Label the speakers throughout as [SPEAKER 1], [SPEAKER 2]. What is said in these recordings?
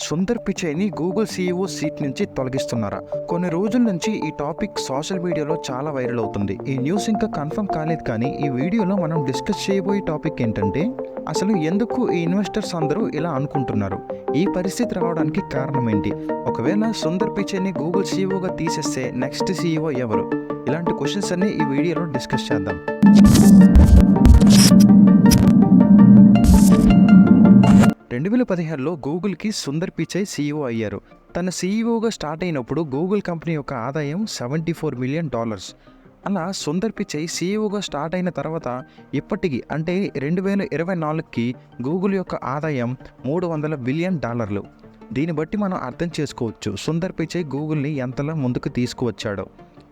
[SPEAKER 1] Sundar పిచైని Google CEO seat నుంచి తొలగిస్తున్నారా? కొన్ని రోజుల నుంచి ఈ టాపిక్ సోషల్ మీడియాలో చాలా వైరల్ అవుతుంది. ఈ న్యూస్ ఇంకా కన్ఫర్మ్ కాలేదు, కానీ ఈ వీడియోలో మనం డిస్కస్ చేయబోయే టాపిక్ ఏంటంటే, అసలు ఎందుకు ఈ ఇన్వెస్టర్స్ అందరూ ఇలా అనుకుంటున్నారు, ఈ పరిస్థితి రావడానికి కారణం ఏంటి, ఒకవేళ సుందర్ పిచైని గూగుల్ సీఈఓగా తీసేస్తే నెక్స్ట్ సీఈఓ ఎవరు? ఇలాంటి క్వశ్చన్స్ అన్ని ఈ వీడియోలో డిస్కస్ చేద్దాం. 2017లో గూగుల్కి సుందర్ పిచై సీఈఓ అయ్యారు. తన సీఈఓగా స్టార్ట్ అయినప్పుడు గూగుల్ కంపెనీ యొక్క ఆదాయం $74 మిలియన్. అలా సుందర్ పిచై సీఈఓగా స్టార్ట్ అయిన తర్వాత ఇప్పటికీ అంటే 2024కి గూగుల్ యొక్క ఆదాయం $300 బిలియన్. దీన్ని బట్టి మనం అర్థం చేసుకోవచ్చు సుందర్ పిచై గూగుల్ని ఎంతలా ముందుకు తీసుకువచ్చాడో.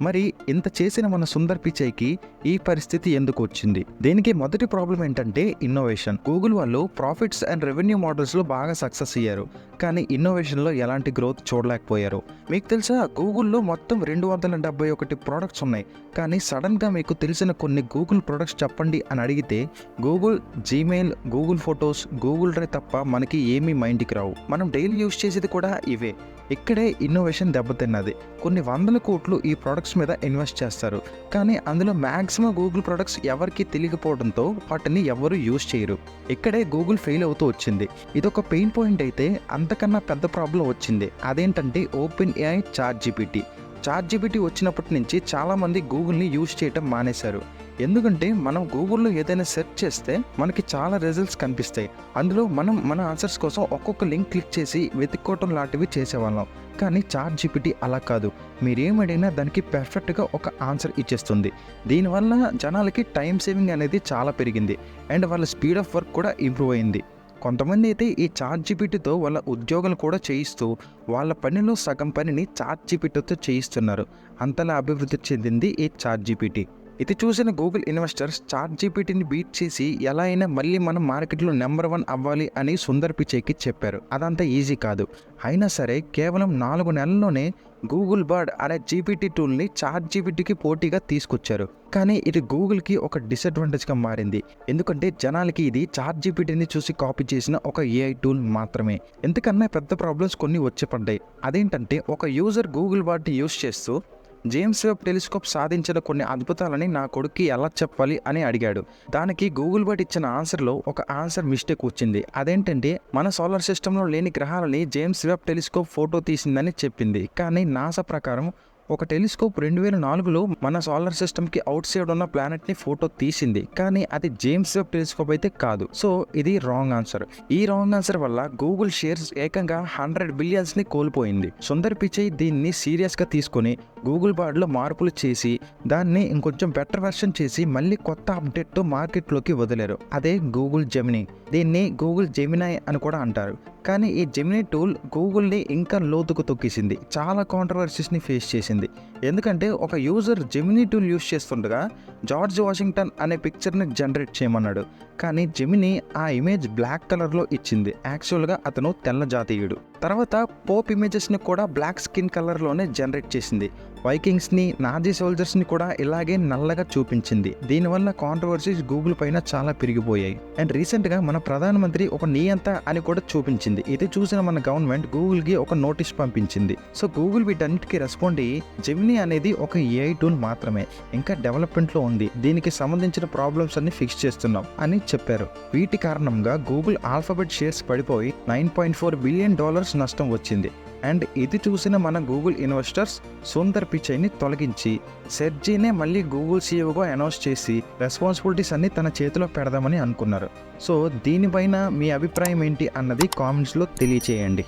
[SPEAKER 1] మరి ఇంత చేసిన మన సుందర్ పిచైకి ఈ పరిస్థితి ఎందుకు వచ్చింది? దీనికి మొదటి ప్రాబ్లం ఏంటంటే ఇన్నోవేషన్. గూగుల్ వాళ్ళు ప్రాఫిట్స్ అండ్ రెవెన్యూ మోడల్స్లో బాగా సక్సెస్ అయ్యారు, కానీ ఇన్నోవేషన్లో ఎలాంటి గ్రోత్ చూడలేకపోయారు. మీకు తెలుసా, గూగుల్లో మొత్తం 271 ప్రోడక్ట్స్ ఉన్నాయి, కానీ సడన్గా మీకు తెలిసిన కొన్ని గూగుల్ ప్రోడక్ట్స్ చెప్పండి అని అడిగితే Google Gmail, Google photos, Google drive తప్ప మనకి ఏమీ మైండ్కి రావు. మనం డైలీ యూజ్ చేసేది కూడా ఇవే. ఇక్కడే ఇన్నోవేషన్ దెబ్బతిన్నది. కొన్ని వందల కోట్లు ఈ ప్రోడక్ట్స్ మీద ఇన్వెస్ట్ చేస్తారు, కానీ అందులో మ్యాక్సిమం గూగుల్ ప్రోడక్ట్స్ ఎవరికి తెలియకపోవడంతో వాటిని ఎవరు యూజ్ చేయరు. ఇక్కడే గూగుల్ ఫెయిల్ అవుతూ వచ్చింది. ఇదొక పెయిన్ పాయింట్ అయితే అంతకన్నా పెద్ద ప్రాబ్లం వచ్చింది. అదేంటంటే ఓపెన్ ఏఐ చాట్ జీపీటీ వచ్చినప్పటి నుంచి చాలామంది గూగుల్ని యూజ్ చేయటం మానేశారు. ఎందుకంటే మనం గూగుల్లో ఏదైనా సెర్చ్ చేస్తే మనకి చాలా రిజల్ట్స్ కనిపిస్తాయి. అందులో మనం మన ఆన్సర్స్ కోసం ఒక్కొక్క లింక్ క్లిక్ చేసి వెతుక్కోవటం లాంటివి చేసేవాళ్ళం. కానీ చాట్ జీపీటీ అలా కాదు. మీరేమడిగినా దానికి పర్ఫెక్ట్గా ఒక ఆన్సర్ ఇచ్చేస్తుంది. దీనివల్ల జనాలకి టైం సేవింగ్ అనేది చాలా పెరిగింది అండ్ వాళ్ళ స్పీడ్ ఆఫ్ వర్క్ కూడా ఇంప్రూవ్ అయింది. కొంతమంది అయితే ఈ చాట్ జీపీటీతో వాళ్ళ ఉద్యోగాలు కూడా చేయిస్తూ వాళ్ళ పనిలో సగం పనిని చాట్ జీపీటీతో చేయిస్తున్నారు. అంతలా అభివృద్ధి చెందింది ఈ చాట్ జీపీటీ. ఇది చూసిన గూగుల్ ఇన్వెస్టర్స్ చాట్ జీపీటీని బీట్ చేసి ఎలా అయినా మళ్ళీ మనం మార్కెట్లో నెంబర్ 1 అవ్వాలి అని సుందర్ పిచైకి చెప్పారు. అదంతా ఈజీ కాదు. అయినా సరే కేవలం 4 నెలల్లోనే గూగుల్ బర్డ్ అనే జీపీటీ టూల్ని చాట్ జీపీటీకి పోటీగా తీసుకొచ్చారు. కానీ ఇది గూగుల్కి ఒక డిసడ్వాంటేజ్గా మారింది. ఎందుకంటే జనాలకి ఇది చాట్ జీపీటీని చూసి కాపీ చేసిన ఒక ఏఐ టూల్ మాత్రమే. ఎందుకన్నా పెద్ద ప్రాబ్లమ్స్ కొన్ని వచ్చి పడ్డాయి. అదేంటంటే ఒక యూజర్ గూగుల్ బర్డ్ని యూజ్ చేస్తూ జేమ్స్ వెబ్ టెలిస్కోప్ సాధించిన కొన్ని అద్భుతాలని నా కొడుక్కి ఎలా చెప్పాలి అని అడిగాడు. దానికి గూగుల్ బర్డ్ ఇచ్చిన ఆన్సర్లో ఒక ఆన్సర్ మిస్టేక్ వచ్చింది. అదేంటంటే మన సోలార్ సిస్టంలో లేని గ్రహాలని జేమ్స్ వెబ్ టెలిస్కోప్ ఫోటో తీసిందని చెప్పింది. కానీ నాసా ప్రకారం ఒక టెలిస్కోప్ 2004లో మన సోలార్ సిస్టమ్కి అవుట్ సైడ్ ఉన్న ప్లానెట్ని ఫోటో తీసింది, కానీ అది జేమ్స్ వెబ్ టెలిస్కోప్ అయితే కాదు. సో ఇది రాంగ్ ఆన్సర్. ఈ రాంగ్ ఆన్సర్ వల్ల గూగుల్ షేర్స్ ఏకంగా 100 బిలియన్స్ని కోల్పోయింది. సుందర్ పిచై దీన్ని సీరియస్గా తీసుకొని గూగుల్ బర్డ్లో మార్పులు చేసి దాన్ని ఇంకొంచెం బెటర్ వెర్షన్ చేసి మళ్ళీ కొత్త అప్డేట్తో మార్కెట్లోకి వదిలేరు. అదే గూగుల్ జెమినీ. దీన్ని గూగుల్ జెమినై అని కూడా అంటారు. కానీ ఈ జెమినీ టూల్ గూగుల్ని ఇంకా లోతుకు తొక్కేసింది. చాలా కాంట్రవర్సీస్ని ఫేస్ చేసింది. ఎందుకంటే ఒక యూజర్ జెమినీ టూల్ యూజ్ చేస్తుండగా జార్జ్ వాషింగ్టన్ అనే పిక్చర్ని జనరేట్ చేయమన్నాడు, కానీ జెమినీ ఆ ఇమేజ్ బ్లాక్ కలర్లో ఇచ్చింది. యాక్చువల్గా అతను తెల్ల జాతీయుడు. తర్వాత పోప్ ఇమేజెస్ని కూడా బ్లాక్ స్కిన్ కలర్లోనే జనరేట్ చేసింది. వైకింగ్స్ని, నాజీ సోల్జర్స్ని కూడా ఇలాగే నల్లగా చూపించింది. దీనివల్ల కాంట్రవర్సీస్ గూగుల్ పైన చాలా పెరిగిపోయాయి. అండ్ రీసెంట్గా మన ప్రధానమంత్రి ఒక నియంత అని కూడా చూపించింది. ఇది చూసిన మన గవర్నమెంట్ గూగుల్కి ఒక నోటీస్ పంపించింది. సో గూగుల్ వీటన్నిటికీ రెస్పాండ్ అయ్యి జెమినీ అనేది ఒక ఏఐ టూల్ మాత్రమే, ఇంకా డెవలప్మెంట్లో ఉంది, దీనికి సంబంధించిన ప్రాబ్లమ్స్ అన్ని ఫిక్స్ చేస్తున్నాం అని చెప్పారు. వీటి కారణంగా గూగుల్ ఆల్ఫాబెట్ షేర్స్ పడిపోయి $9.4 బిలియన్ నష్టం వచ్చింది. అండ్ ఇది చూసిన మన గూగుల్ ఇన్వెస్టర్స్ సుందర్ పిచైని తొలగించి సెర్జీనే మళ్ళీ గూగుల్ సీఈఓగా అనౌన్స్ చేసి రెస్పాన్సిబిలిటీస్ అన్ని తన చేతిలో పెడదామని అనుకున్నారు. సో దీనిపైన మీ అభిప్రాయం ఏంటి అన్నది కామెంట్స్లో తెలియచేయండి.